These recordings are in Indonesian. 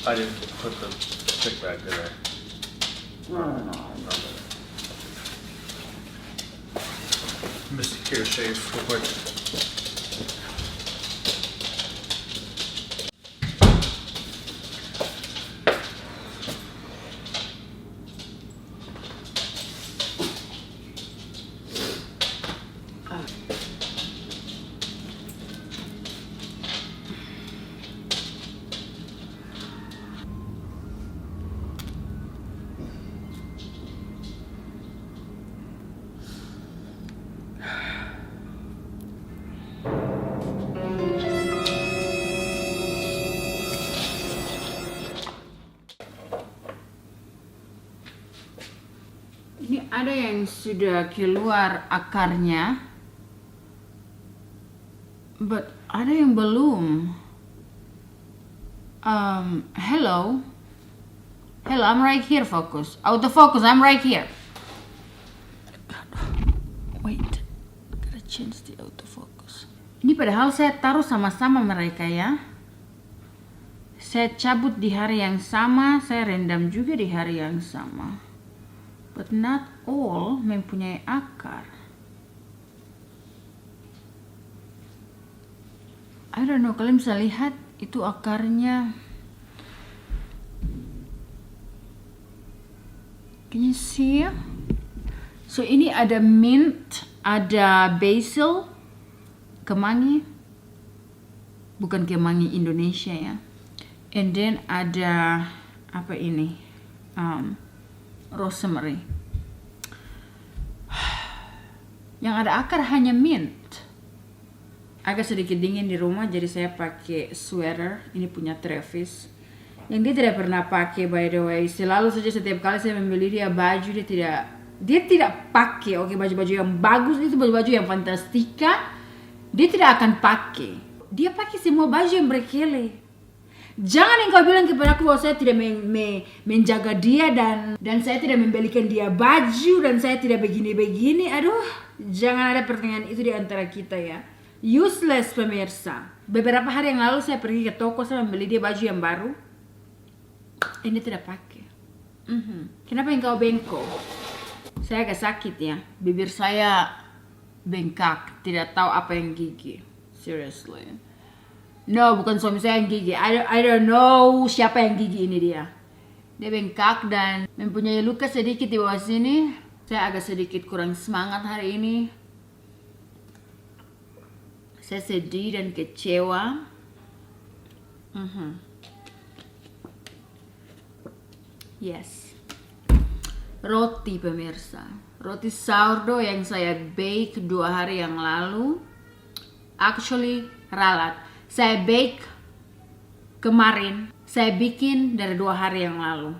I didn't put the stick back, did I? No. Mr. Kier shave real quick. Ini ada yang sudah keluar akarnya, but ada yang belum. Hello, I'm right here. Focus, autofocus. I'm right here. Wait, gotta change the autofocus. Ini padahal saya taruh sama-sama mereka ya. Saya cabut di hari yang sama, saya rendam juga di hari yang sama. But not all mempunyai akar. I don't know, kalian bisa lihat itu akarnya. Can you see? So ini ada mint, ada basil, kemangi. Bukan kemangi Indonesia ya. And then ada apa ini? Rosemary. Yang ada akar hanya mint. Agak sedikit dingin di rumah, jadi saya pakai sweater. Ini punya Travis, yang dia tidak pernah pakai, by the way. Selalu saja setiap kali saya membeli dia baju, dia tidak pakai. Oke, baju-baju yang bagus itu, baju-baju yang fantastika, dia tidak akan pakai. Dia pakai semua baju yang berkele. Jangan engkau bilang kepada aku bahwa saya tidak menjaga dia dan saya tidak membelikan dia baju dan saya tidak begini-begini. Aduh, jangan ada pertanyaan itu di antara kita ya. Useless pemirsa. Beberapa hari yang lalu saya pergi ke toko, saya membeli dia baju yang baru. Ini tidak pakai. Kenapa engkau bengkok? Saya agak sakit ya. Bibir saya bengkak, tidak tahu apa yang gigi. Seriously. No, bukan suami saya yang gigi. I don't know siapa yang gigi ini dia. Dia bengkak dan mempunyai luka sedikit di bawah sini. Saya agak sedikit kurang semangat hari ini. Saya sedih dan kecewa. Yes. Roti pemirsa. Roti sourdough yang saya bake 2 hari yang lalu. Actually, ralat. Saya bake kemarin, saya bikin dari 2 hari yang lalu.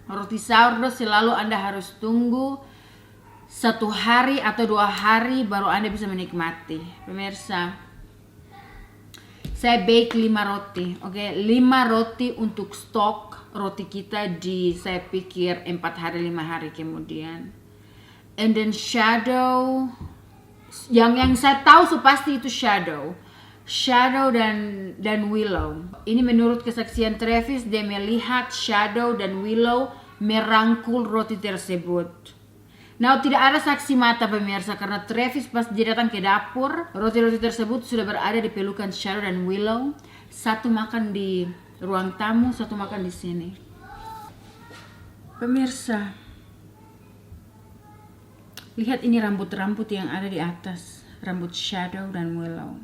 Roti sourdough selalu Anda harus tunggu 1 hari atau 2 hari baru Anda bisa menikmati. Pemirsa, saya bake 5 roti, oke? 5 roti untuk stok roti kita saya pikir 4 hari 5 hari kemudian. And then shadow, yang saya tahu so pasti itu shadow dan willow. Ini menurut kesaksian Travis, dia melihat shadow dan willow merangkul roti tersebut. Nah, tidak ada saksi mata pemirsa, karena Travis pas dia datang ke dapur, roti-roti tersebut sudah berada di pelukan shadow dan willow. Satu makan di ruang tamu, satu makan di sini. Pemirsa, lihat ini rambut-rambut yang ada di atas, rambut shadow dan willow.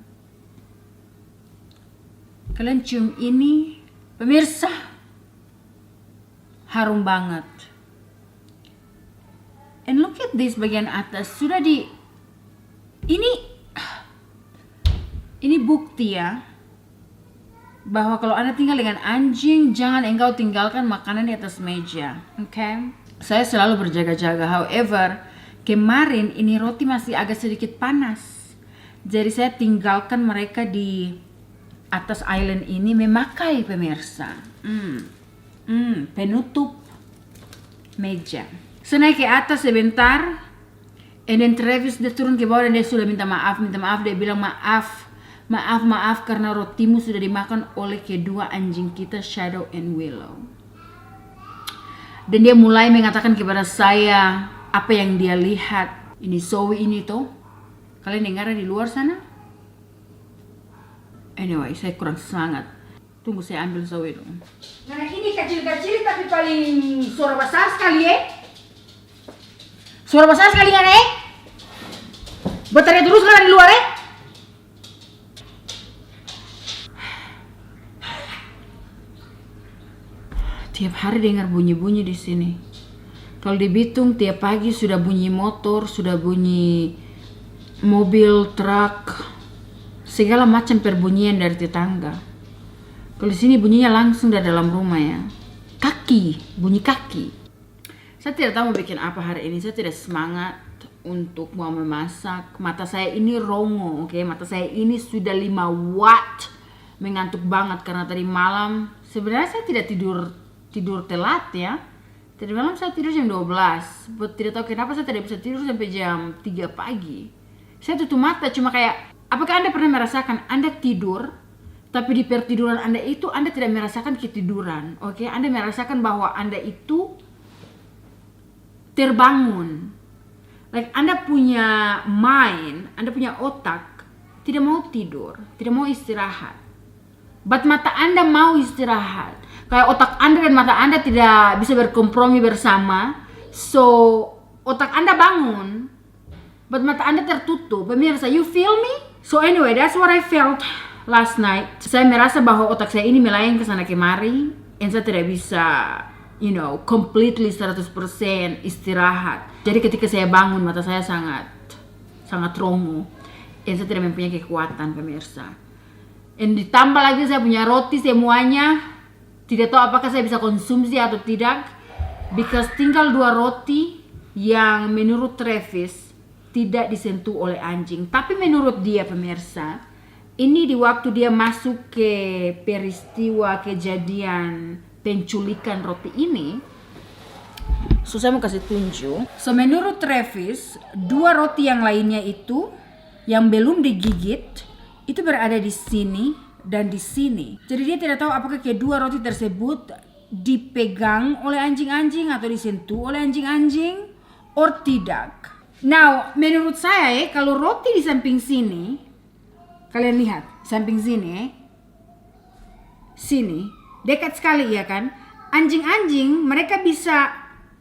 Kalian cium ini, pemirsa, harum banget. And look at this bagian atas, sudah ini bukti ya, bahwa kalau Anda tinggal dengan anjing, jangan engkau tinggalkan makanan di atas meja, okay? Saya selalu berjaga-jaga, however, kemarin ini roti masih agak sedikit panas. Jadi saya tinggalkan mereka di atas island ini memakai pemirsa penutup meja. Saya naik ke atas sebentar, and then Travis dia turun ke bawah dan dia sudah minta maaf. Dia bilang maaf karena rotimu sudah dimakan oleh kedua anjing kita, Shadow and Willow. Dan dia mulai mengatakan kepada saya apa yang dia lihat. Ini Zoe ini tuh, kalian dengar di luar sana? Anyway, saya kurang semangat. Tunggu saya ambil Zoe dong. Nah ini kecil-kecil tapi paling suara besar sekali Suara besar sekali kan Bertanya terus kan di luar Tiap hari dengar bunyi-bunyi di sini. Kalau di Bitung tiap pagi sudah bunyi motor, sudah bunyi mobil, truk, segala macam perbunyian dari tetangga. Kalau di sini bunyinya langsung dari dalam rumah ya. Bunyi kaki. Saya tidak tahu mau bikin apa hari ini. Saya tidak semangat untuk mau memasak. Mata saya ini rongo, oke? Mata saya ini sudah 5 watt. Mengantuk banget karena tadi malam. Sebenarnya saya tidak tidur telat ya. Tadi malam saya tidur jam 12. Tidak tahu kenapa saya tidak bisa tidur sampai jam 3 pagi. Saya tutup mata cuma kayak, apakah Anda pernah merasakan Anda tidur tapi di pertiduran Anda itu Anda tidak merasakan ketiduran, oke? Anda merasakan bahwa Anda itu terbangun. Like Anda punya mind, Anda punya otak tidak mau tidur, tidak mau istirahat. But mata Anda mau istirahat. Kayak otak Anda dan mata Anda tidak bisa berkompromi bersama. So otak Anda bangun, but mata Anda tertutup. Pemirsa, you feel me? So anyway, that's what I felt last night. Saya merasa bahwa otak saya ini melayang ke sana kemari, and saya tidak bisa, completely 100% istirahat. Jadi ketika saya bangun, mata saya sangat rongo, and saya tidak mempunyai kekuatan, pemirsa. And ditambah lagi saya punya roti semuanya, tidak tahu apakah saya bisa konsumsi atau tidak, because tinggal 2 roti yang menurut Travis tidak disentuh oleh anjing. Tapi menurut dia, pemirsa, ini di waktu dia masuk ke peristiwa kejadian penculikan roti ini. So saya mau kasih tunjuk. So menurut Travis, 2 roti yang lainnya itu yang belum digigit itu berada di sini dan di sini. Jadi dia tidak tahu apakah kedua roti tersebut dipegang oleh anjing-anjing atau disentuh oleh anjing-anjing or tidak. Now, menurut saya kalau roti di samping sini, kalian lihat samping sini, sini dekat sekali ya kan? Anjing-anjing mereka bisa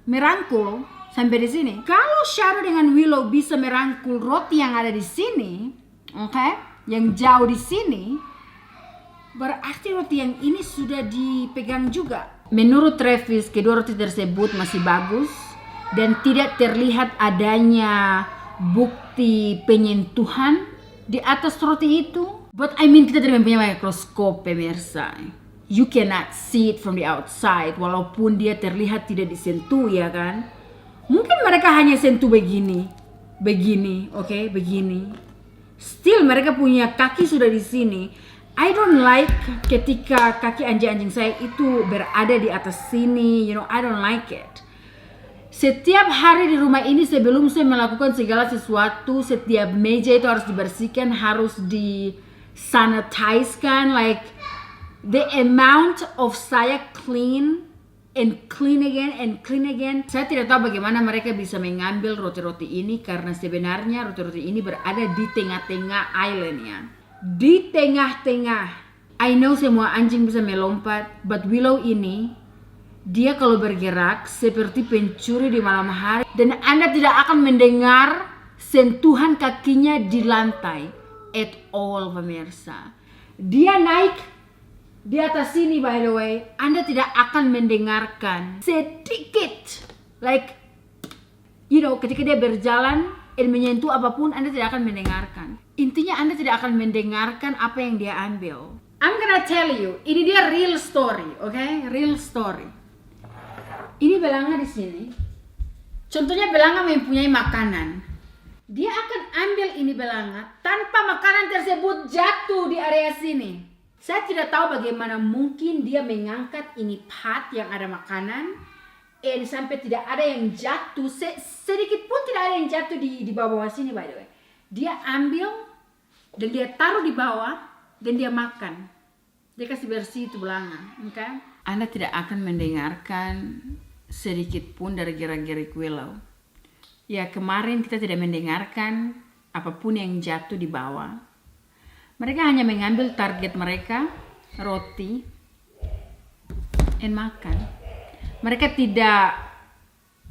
merangkul sampai di sini. Kalau Shadow dengan Willow bisa merangkul roti yang ada di sini, oke? Yang jauh di sini, berarti roti yang ini sudah dipegang juga. Menurut Travis, kedua roti tersebut masih bagus dan tidak terlihat adanya bukti penyentuhan di atas roti itu. But kita tidak mempunyai mikroskop, pemirsa. You cannot see it from the outside, walaupun dia terlihat tidak disentuh ya kan. Mungkin mereka hanya sentuh begini, oke, begini. Still mereka punya kaki sudah di sini. I don't like ketika kaki anjing-anjing saya itu berada di atas sini, I don't like it. Setiap hari di rumah ini sebelum saya melakukan segala sesuatu, setiap meja itu harus dibersihkan, harus disanitizekan, like the amount of saya clean and clean again. Saya tidak tahu bagaimana mereka bisa mengambil roti-roti ini karena sebenarnya roti-roti ini berada di tengah-tengah islandnya. Di tengah-tengah. I know semua anjing bisa melompat, but Willow ini, dia kalau bergerak seperti pencuri di malam hari dan Anda tidak akan mendengar sentuhan kakinya di lantai at all, pemirsa. Dia naik di atas sini, by the way, Anda tidak akan mendengarkan sedikit, like, ketika dia berjalan dan menyentuh apapun, Anda tidak akan mendengarkan. Intinya Anda tidak akan mendengarkan apa yang dia ambil. I'm gonna tell you, ini dia real story, okay? Real story. Ini belanga di sini. Contohnya belanga mempunyai makanan. Dia akan ambil ini belanga tanpa makanan tersebut jatuh di area sini. Saya tidak tahu bagaimana mungkin dia mengangkat ini pot yang ada makanan dan sampai tidak ada yang jatuh, sedikit pun tidak ada yang jatuh di bawah sini by the way. Dia ambil dan dia taruh di bawah dan dia makan. Dia kasih bersih itu belanga, okay? Anda tidak akan mendengarkan sedikit pun dari gerak-gerik Willow. Ya, kemarin kita tidak mendengarkan apapun yang jatuh di bawah. Mereka hanya mengambil target mereka, roti, dan makan. Mereka tidak,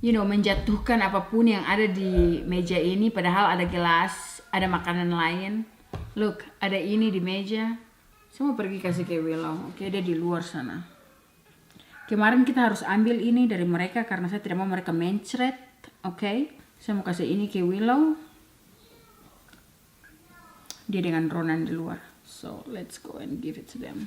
menjatuhkan apapun yang ada di meja ini, padahal ada gelas, ada makanan lain. Look, ada ini di meja. Saya mau pergi kasih ke Willow. Oke, dia di luar sana. Kemarin kita harus ambil ini dari mereka karena saya tidak mau mereka mencret. Oke. Saya mau kasih ini ke Willow. Dia dengan Ronan di luar. So, let's go and give it to them.